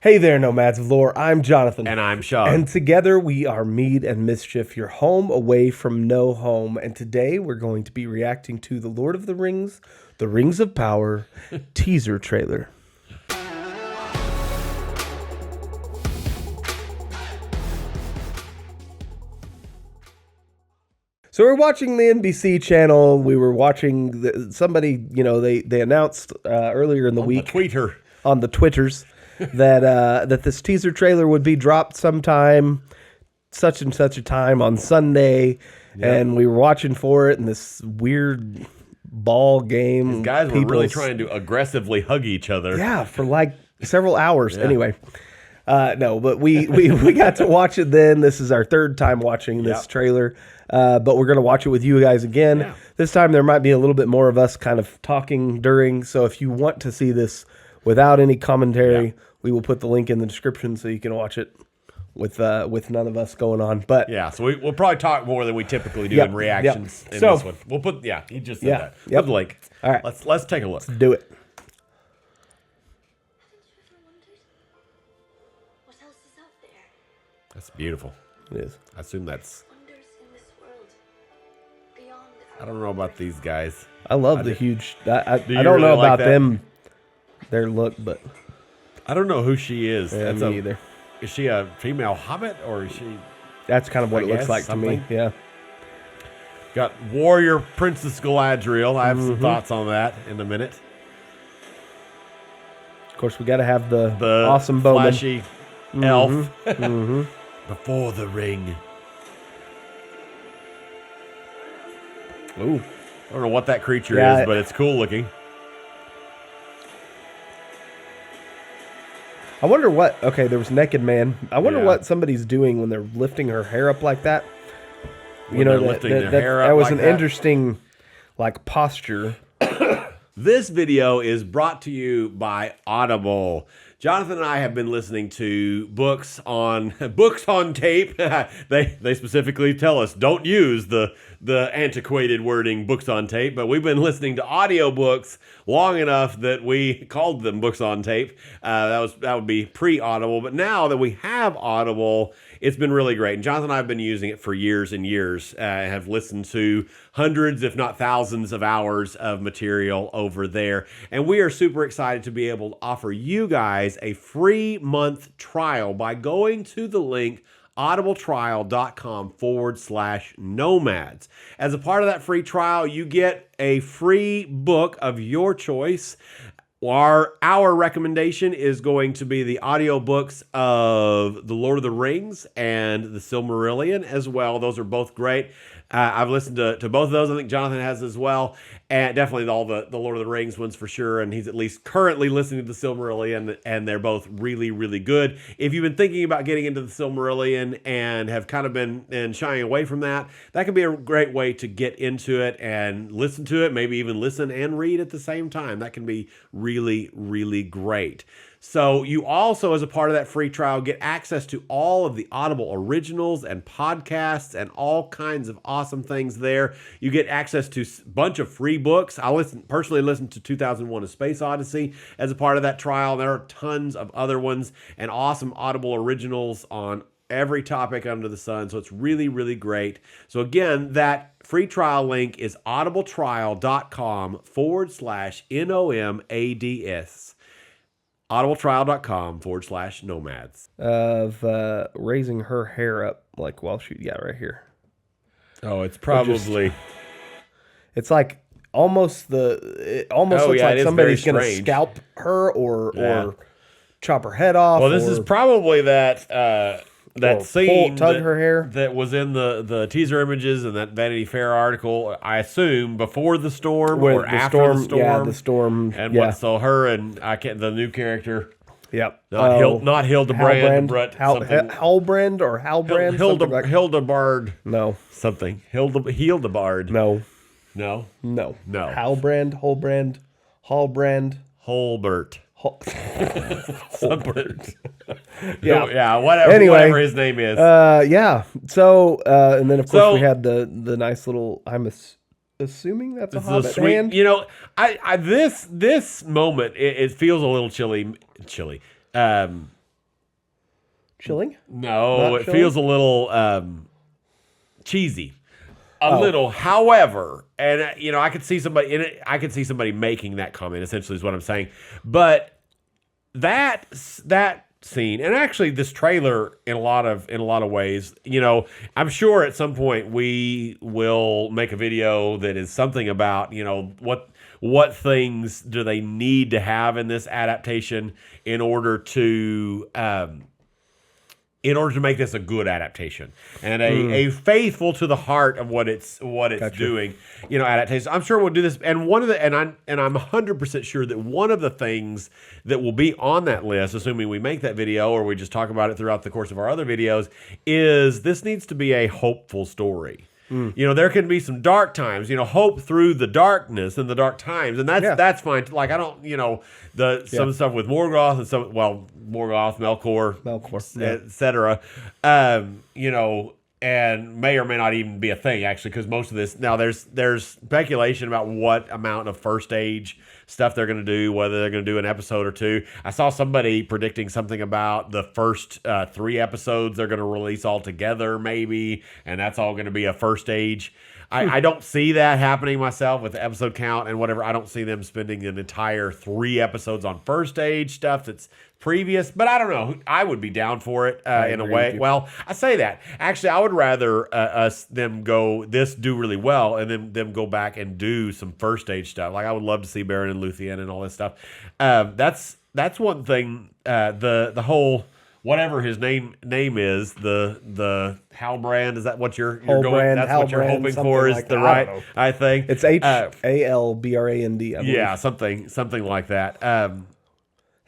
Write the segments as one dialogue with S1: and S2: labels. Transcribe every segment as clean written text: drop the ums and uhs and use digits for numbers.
S1: Hey there, Nomads of Lore. I'm Jonathan.
S2: And I'm Shawn.
S1: And together we are Mead and Mischief, your home away from no home. And today we're going to be reacting to the Lord of the Rings, The Rings of Power teaser trailer. So we're watching the NBC channel. We were watching somebody, they announced earlier in the week on the Twitters that this teaser trailer would be dropped sometime, such and such a time on Sunday, and we were watching for it in this weird ball game.
S2: These guys were really trying to aggressively hug each other.
S1: Yeah, for like several hours. Anyway, no, but we got to watch it then. This is our third time watching this trailer. But we're going to watch it with you guys again. Yeah. This time there might be a little bit more of us kind of talking during. So if you want to see this without any commentary, we will put the link in the description so you can watch it with none of us going on. But
S2: yeah, so we'll probably talk more than we typically do in reactions in this one. We'll put he just said that. Put the link.
S1: All right,
S2: let's take a look.
S1: Let's do it.
S3: What else is out there?
S2: That's beautiful.
S1: It is.
S2: I assume that's.
S3: I
S2: don't know about these guys.
S1: I love the huge. I don't know about them, their look, but
S2: I don't know who she is.
S1: Yeah, me either.
S2: Is she a female hobbit or is she?
S1: That's kind of what it looks like to me. Yeah.
S2: Got warrior Princess Galadriel. I have some thoughts on that in a minute.
S1: Of course, we got to have the awesome bowman,
S2: flashy elf before the ring.
S1: Ooh.
S2: I don't know what that creature is, but it's cool looking.
S1: I wonder what... Okay, there was Naked Man. I wonder what somebody's doing when they're lifting her hair up like that.
S2: When they're lifting their hair up
S1: that was
S2: like
S1: an interesting, posture.
S2: This video is brought to you by Audible. Jonathan and I have been listening to books on tape. They specifically tell us don't use the antiquated wording books on tape, but we've been listening to audiobooks long enough that we called them books on tape. That would be pre-Audible, but now that we have Audible, it's been really great. And Jonathan and I have been using it for years and years. Have listened to hundreds, if not thousands, of hours of material over there. And we are super excited to be able to offer you guys a free month trial by going to the link audibletrial.com/nomads. As a part of that free trial, you get a free book of your choice. Our recommendation is going to be the audiobooks of The Lord of the Rings and The Silmarillion as well. Those are both great. I've listened to both of those. I think Jonathan has as well. And definitely all the Lord of the Rings ones for sure. And he's at least currently listening to The Silmarillion, and they're both really, really good. If you've been thinking about getting into The Silmarillion and have kind of been shying away from that, that can be a great way to get into it and listen to it, maybe even listen and read at the same time. That can be really, really great. So you also, as a part of that free trial, get access to all of the Audible originals and podcasts and all kinds of awesome things there. You get access to a bunch of free books. I personally listened to 2001: A Space Odyssey as a part of that trial. There are tons of other ones and awesome Audible originals on every topic under the sun. So it's really, really great. So again, that free trial link is audibletrial.com/NOMADS. audibletrial.com/nomads.
S1: Of raising her hair up, while she... Yeah, right here.
S2: Oh, it's probably...
S1: It's like almost it looks like somebody's going to scalp her or chop her head off.
S2: Well, this is probably that scene
S1: tug her hair
S2: that was in the teaser images and that Vanity Fair article. I assume before the storm or after the storm.
S1: Yeah, the storm.
S2: And so her and the new character.
S1: Yep.
S2: Not Hildebrand, but
S1: Halbrand or Halbrand.
S2: Hildebard.
S1: No.
S2: Something. Hildebard.
S1: No.
S2: No.
S1: No.
S2: No.
S1: Halbrand. Holbrand.
S2: Holbert.
S1: Holbert.
S2: Whatever his name is.
S1: Yeah. So, and then of course we had the nice little. I'm assuming that's a hobbit hand.
S2: I this moment it feels a little chilly.
S1: chilling.
S2: No,
S1: Not
S2: it
S1: chilling?
S2: feels a little cheesy. A little, however, and I could see somebody in it. I could see somebody making that comment. Essentially, is what I'm saying. But that scene, and actually this trailer, in a lot of ways, I'm sure at some point we will make a video that is something about what things do they need to have in this adaptation in order to make this a good adaptation and a faithful to the heart of what it's doing, adaptation. I'm sure we'll do this. And I'm 100% sure that one of the things that will be on that list, assuming we make that video or we just talk about it throughout the course of our other videos, is this needs to be a hopeful story. There can be some dark times, hope through the darkness and the dark times. And that's fine. Like, I don't, some of the stuff with Morgoth and Morgoth, Melkor, etc. And may or may not even be a thing, actually, because most of this, now there's speculation about what amount of first age stuff they're going to do, whether they're going to do an episode or two. I saw somebody predicting something about the first 3 episodes they're going to release all together, maybe, and that's all going to be a first age. I don't see that happening myself with the episode count and whatever. I don't see them spending an entire 3 episodes on first age stuff that's previous, but I don't know. I would be down for it in a way. Well, I say that. Actually, I would rather them do really well and then them go back and do some first age stuff. Like, I would love to see Beren and Luthien and all this stuff. That's one thing. The whole whatever his name is, the Halbrand, is that what you're going? That's what you're hoping for, is the right? I think
S1: it's Halbrand.
S2: Yeah, something like that.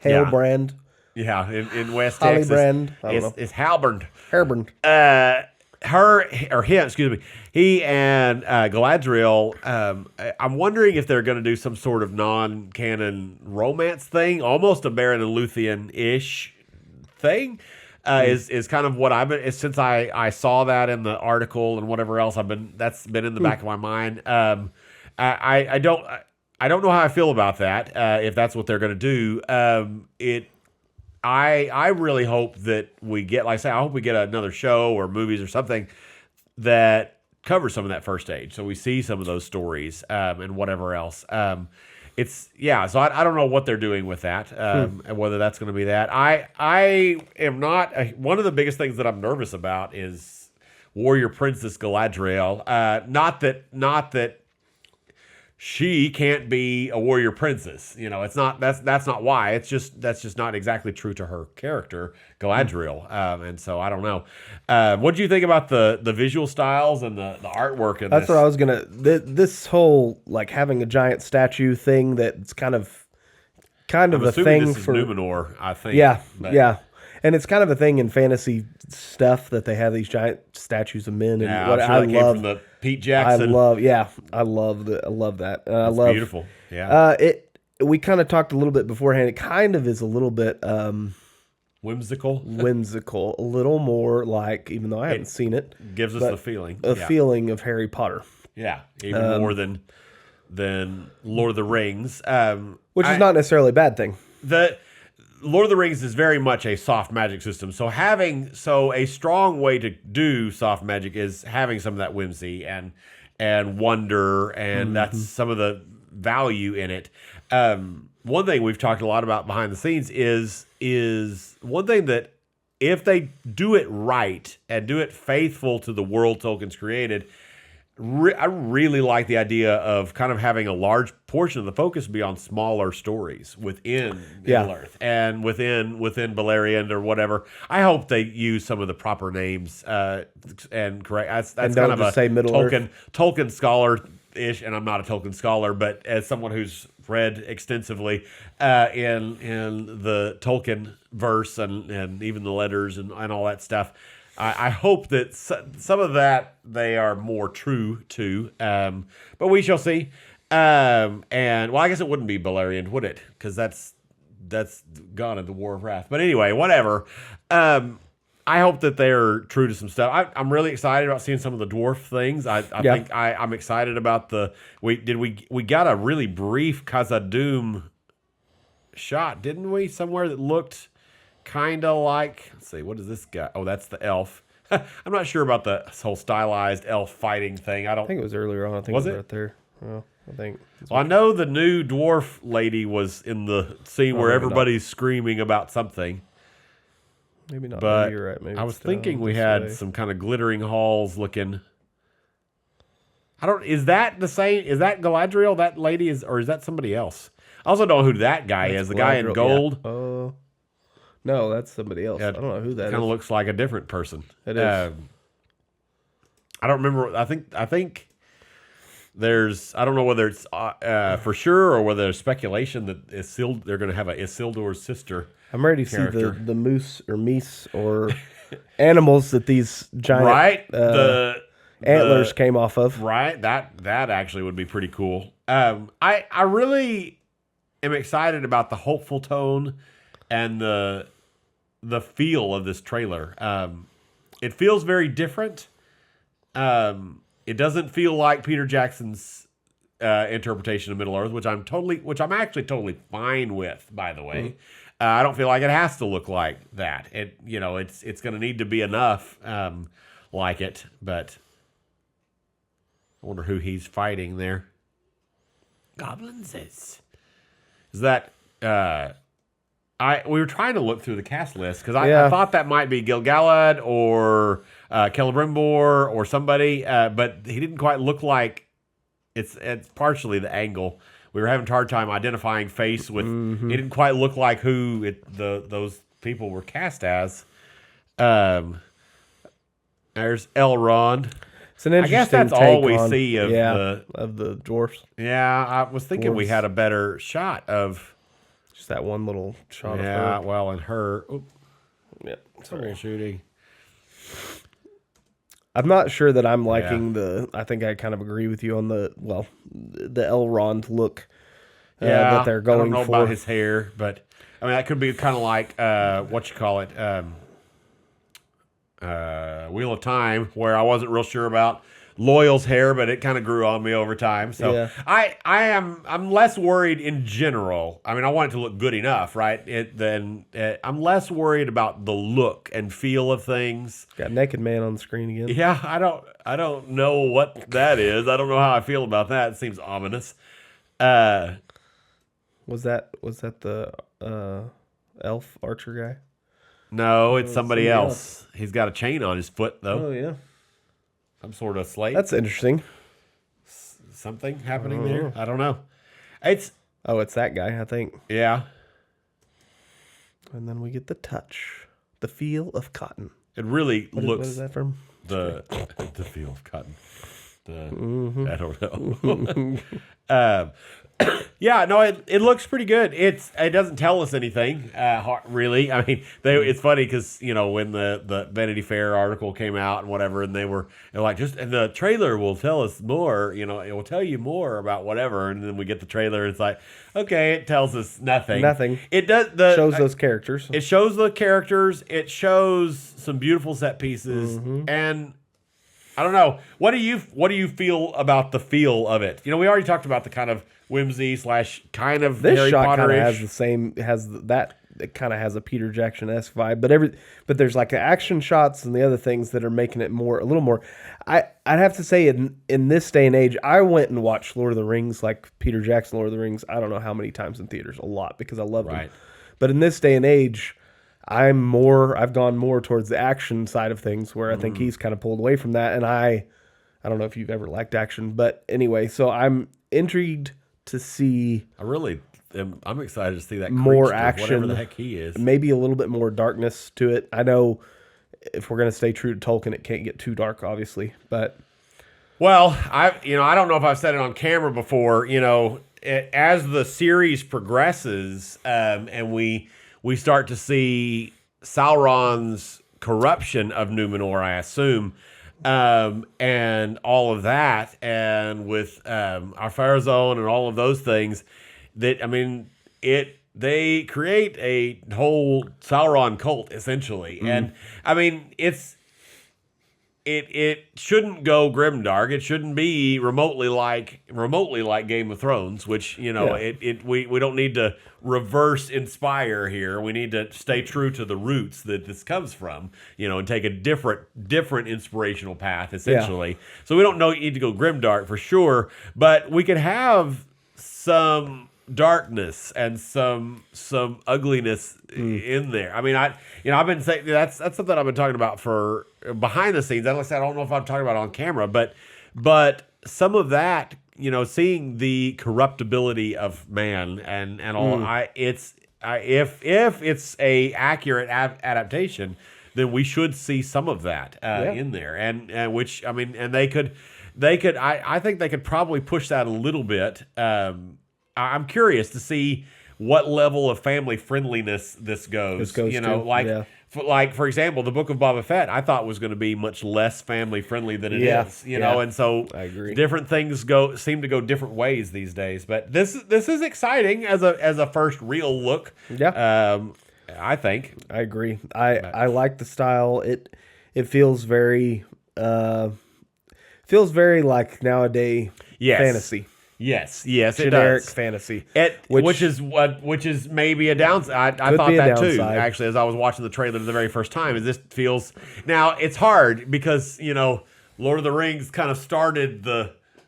S1: Halbrand.
S2: Yeah, in West
S1: Hollybrand.
S2: Texas, it's Halbrand.
S1: Halbrand.
S2: He and Galadriel. I'm wondering if they're going to do some sort of non-canon romance thing, almost a Beren and Luthien-ish thing. Is kind of what I've been, since I saw that in the article and whatever else that's been in the back of my mind. I don't know how I feel about that. If that's what they're going to do, I really hope that we get, like I say, I hope we get another show or movies or something that covers some of that first age, so we see some of those stories and whatever else. So I don't know what they're doing with that, and whether that's going to be that. I am not one of the biggest things that I'm nervous about is Warrior Princess Galadriel. Not that she can't be a warrior princess. It's not, that's not why. It's just, that's just not exactly true to her character, Galadriel. And so I don't know. What do you think about the visual styles and the artwork in
S1: That's what I was gonna. This whole, like, having a giant statue thing that's kind of a thing
S2: this is
S1: for
S2: Numenor, I think.
S1: Yeah, yeah. And it's kind of a thing in fantasy stuff that they have these giant statues of men. And
S2: what I love came from the Pete Jackson.
S1: I love that. I love
S2: beautiful. Yeah.
S1: We kind of talked a little bit beforehand. It kind of is a little bit
S2: whimsical,
S1: a little more like, even though I haven't seen it,
S2: gives us the feeling,
S1: feeling of Harry Potter.
S2: Yeah, even more than Lord of the Rings,
S1: which is not necessarily a bad thing.
S2: The Lord of the Rings is very much a soft magic system. So a strong way to do soft magic is having some of that whimsy and wonder, and that's some of the value in it. One thing we've talked a lot about behind the scenes is one thing that, if they do it right and do it faithful to the world Tolkien's created, I really like the idea of kind of having a large portion of the focus be on smaller stories within Middle-earth and within Beleriand or whatever. I hope they use some of the proper names and correct. That's kind of a Tolkien scholar-ish, and I'm not a Tolkien scholar, but as someone who's read extensively in the Tolkien verse and even the letters and all that stuff, I hope that some of that they are more true to, but we shall see. And well, I guess it wouldn't be Beleriand, would it? Because that's gone in the War of Wrath. But anyway, whatever. I hope that they're true to some stuff. I'm really excited about seeing some of the dwarf things. I think I'm excited about we got a really brief Khazad-dûm shot, didn't we? Somewhere that looked kind of like, let's see, what is this guy? Oh, that's the elf. I'm not sure about the whole stylized elf fighting thing. I
S1: think it was earlier on. I think
S2: Was
S1: it was
S2: it?
S1: right there. Well, I think.
S2: Well, I know the new dwarf lady was in the scene where
S1: maybe
S2: everybody's screaming about something.
S1: Maybe not.
S2: But
S1: maybe you're right. Maybe
S2: I was
S1: it's down
S2: thinking we
S1: this
S2: had
S1: way.
S2: some kind of glittering halls looking. Is that the same? Is that Galadriel? That lady is, or is that somebody else? I also don't know who that guy
S1: That's
S2: is. The guy in
S1: Galadriel,
S2: gold.
S1: Yeah. No, that's somebody else.
S2: Yeah,
S1: I don't know who that is.
S2: Kind of looks like a different person.
S1: It is.
S2: I don't remember. I think there's. I don't know whether it's for sure or whether there's speculation that they're going to have a Isildur's sister.
S1: I'm ready to see
S2: character.
S1: the moose or meese or animals that these giant
S2: Right.
S1: antlers came off of.
S2: Right. That actually would be pretty cool. I really am excited about the hopeful tone and the feel of this trailer. It feels very different. It doesn't feel like Peter Jackson's interpretation of Middle Earth, which I'm actually totally fine with, by the way. I don't feel like it has to look like that. It's going to need to be enough like it, but I wonder who he's fighting there. Goblins is that we were trying to look through the cast list because I thought that might be Gil-galad or Celebrimbor or somebody, but he didn't quite look like it's partially the angle. We were having a hard time identifying face with. It didn't quite look like who those people were cast as. There's Elrond.
S1: It's an interesting.
S2: I guess that's
S1: take
S2: all we
S1: on,
S2: see of
S1: the dwarfs.
S2: Yeah, I was thinking we
S1: Dwarves.
S2: had a better shot of.
S1: Just that one little shot of
S2: Yeah,
S1: her.
S2: well, and her. Oop,
S1: Yeah.
S2: sorry, shooting.
S1: I'm not sure that I'm liking the. I think I kind of agree with you on the Elrond look. That they're going
S2: I don't know
S1: for.
S2: about his hair, but I mean that could be kind of like what you call it, Wheel of Time, where I wasn't real sure about Loyal's hair, but it kind of grew on me over time. So
S1: Yeah.
S2: I'm less worried in general. I mean, I want it to look good enough, right? I'm less worried about the look and feel of things.
S1: Got Naked Man on the screen again.
S2: Yeah, I don't know what that is. I don't know how I feel about that. It seems ominous.
S1: Was that the elf archer guy?
S2: No, it's somebody
S1: somebody
S2: else. He's got a chain on his foot though.
S1: Oh yeah,
S2: Some sort of slate.
S1: that's interesting.
S2: Something happening there. I don't know. It's
S1: That guy, I think.
S2: yeah.
S1: And then we get the touch, the feel of cotton.
S2: It really
S1: What
S2: looks
S1: is that from?
S2: the feel of cotton. I don't know. Yeah, no, it looks pretty good. It doesn't tell us anything, really. I mean, it's funny because when the Vanity Fair article came out and whatever, and they're like, and the trailer will tell us more. It will tell you more about whatever, and then we get the trailer, and it's like, okay, it tells us nothing.
S1: Nothing.
S2: It does
S1: Shows those characters.
S2: It shows the characters. It shows some beautiful set pieces, and I don't know. What do you feel about the feel of it? We already talked about the kind of whimsy / kind of
S1: This
S2: Harry
S1: shot kind of
S2: Potter-ish.
S1: has the same. It kind of has a Peter Jackson-esque vibe, but there's like the action shots and the other things that are making it a little more. I'd have to say in this day and age, I went and watched Lord of the Rings, like Peter Jackson Lord of the Rings. I don't know how many times in theaters, a lot, because I love them. But in this day and age, I've gone more towards the action side of things, where I think he's kind of pulled away from that. And I don't know if you've ever liked action, but anyway, so I'm intrigued to see.
S2: I'm excited to see that
S1: More
S2: creature,
S1: action,
S2: whatever the heck he is.
S1: Maybe a little bit more darkness to it. I know if we're going to stay true to Tolkien, it can't get too dark, obviously. But
S2: Well, I don't know if I've said it on camera before. As the series progresses, and we start to see Sauron's corruption of Numenor, I assume. And all of that, and with Ar-Pharazôn and all of those things, they create a whole Sauron cult essentially, and I mean it shouldn't go grimdark. It shouldn't be remotely like Game of Thrones, which we don't need to reverse inspire here. We need to stay true to the roots that this comes from, and take a different inspirational path essentially. So we don't need to go grimdark for sure, but we could have some darkness and some ugliness in there. I mean, I've been saying that's something I've been talking about for behind the scenes. At least I don't know if I'm talking about it on camera, but some of that, seeing the corruptibility of man and all. If it's a accurate adaptation, then we should see some of that in there, and which they could. I think they could probably push that a little bit. I'm curious to see what level of family friendliness this goes. For example, the Book of Boba Fett I thought was going to be much less family friendly than it is. And so
S1: I agree.
S2: Different things seem to go different ways these days. But this is exciting as a first real look.
S1: Yeah.
S2: I think.
S1: I agree. I like the style. It feels very like nowadays fantasy.
S2: Yes,
S1: generic
S2: it does.
S1: fantasy.
S2: Which is maybe a downside. I thought that too. Actually, as I was watching the trailer the very first time, this feels now it's hard because Lord of the Rings kind of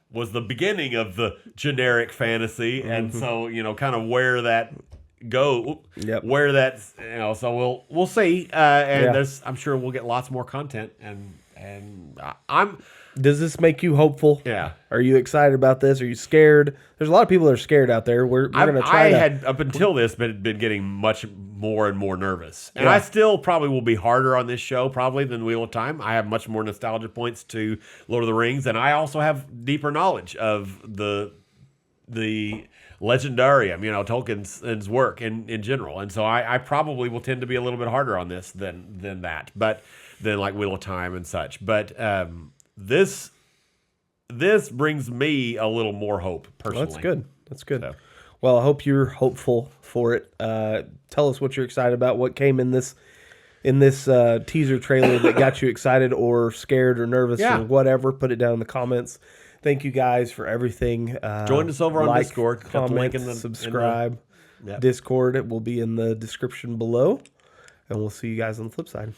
S2: was the beginning of the generic fantasy, and so kind of where that where that's so we'll see, and I'm sure we'll get lots more content, and I'm.
S1: Does this make you hopeful?
S2: Yeah.
S1: Are you excited about this? Are you scared? There's a lot of people that are scared out there. We're going to try.
S2: I had up until this been getting much more and more nervous, and I still probably will be harder on this show probably than Wheel of Time. I have much more nostalgia points to Lord of the Rings, and I also have deeper knowledge of the legendarium, Tolkien's work in general, and so I probably will tend to be a little bit harder on this than that, but than like Wheel of Time and such, but. This brings me a little more hope personally.
S1: That's good. So. Well, I hope you're hopeful for it. Tell us what you're excited about. What came in this teaser trailer that got you excited or scared or nervous or whatever. Put it down in the comments. Thank you guys for everything.
S2: Join us over on Discord.
S1: Comment, subscribe. Discord. It will be in the description below. And we'll see you guys on the flip side.